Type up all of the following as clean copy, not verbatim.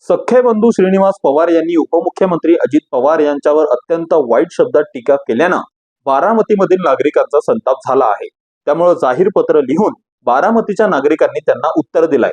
सख्खे बंधू श्रीनिवास पवार यांनी उपमुख्यमंत्री अजित पवार यांच्यावर अत्यंत वाईट शब्दात टीका केल्यानं बारामतीमधील नागरिकांचा संताप झाला आहे। त्यामुळे जाहीर पत्र लिहून बारामतीच्या नागरिकांनी त्यांना उत्तर दिलंय।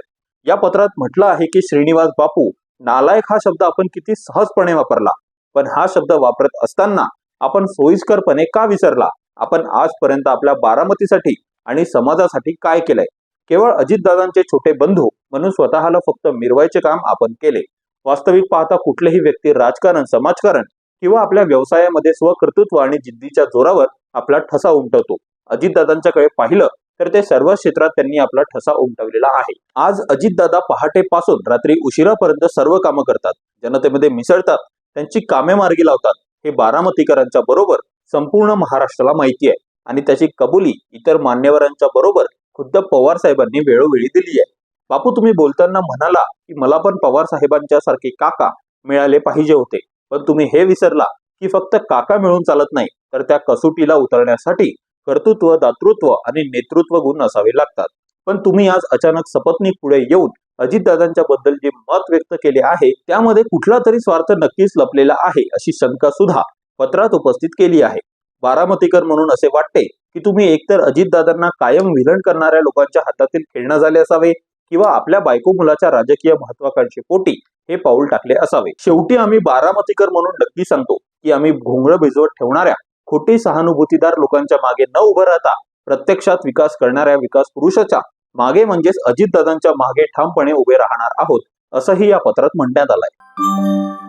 या पत्रात म्हटलं आहे की श्रीनिवास बापू, नालायक हा शब्द आपण किती सहजपणे वापरला, पण हा शब्द वापरत असताना आपण सोयीस्करपणे का विसरला? आपण आजपर्यंत आपल्या बारामतीसाठी आणि समाजासाठी काय केलंय? केवळ अजितदादांचे छोटे बंधू म्हणून स्वतःला फक्त मिरवायचे काम आपण केले। वास्तविक पाहता कुठलेही व्यक्ती राजकारण, समाजकारण किंवा आपल्या व्यवसायामध्ये स्वकर्तृत्व आणि जिद्दीच्या जोरावर आपला ठसा उमटवतो। अजितदादांच्याकडे पाहिलं तर ते सर्व क्षेत्रात त्यांनी आपला ठसा उमटवलेला आहे। आज अजितदादा पहाटेपासून रात्री उशिरापर्यंत सर्व कामं करतात, जनतेमध्ये मिसळतात, त्यांची कामे मार्गी लावतात। हे बारामतीकरांच्या बरोबर संपूर्ण महाराष्ट्राला माहिती आहे आणि त्याची कबुली इतर मान्यवरांच्या बरोबर खुद्द पवार साहेबांनी वेळोवेळी दिली आहे। बापू, तुम्ही बोलताना म्हणाला की मला पण पवार साहेबांच्या सारखे काका मिळाले पाहिजे होते, पण तुम्ही हे विसरला की फक्त काका मिळून चालत नाही, तर त्या कसोटीला उतरण्यासाठी कर्तृत्व, दातृत्व आणि नेतृत्व गुण असावे लागतात। पण तुम्ही आज अचानक सपत्नीक पुढे येऊन अजितदादांच्या बद्दल जे मत व्यक्त केले आहे त्यामध्ये कुठला तरी स्वार्थ नक्कीच लपलेला आहे, अशी शंका सुद्धा पत्रात उपस्थित केली आहे। बारामतीकर म्हणून असे वाटते की तुम्ही एकतर अजितदादांना कायम विलन करणाऱ्या लोकांच्या हातातील खेळणं झाले असावे किंवा आपल्या बायको मुलाच्या राजकीय महत्वाकांक्षे पोटी हे पाऊल टाकले असावे। शेवटी आम्ही बारामतीकर म्हणून नक्की सांगतो की आम्ही घोंगडं भिजवत ठेवणाऱ्या खोटी सहानुभूतीदार लोकांच्या मागे न उभं राहता प्रत्यक्षात विकास करणाऱ्या विकास पुरुषाच्या मागे म्हणजेच अजितदादांच्या मागे ठामपणे उभे राहणार आहोत, असंही या पत्रात म्हणण्यात आलंय।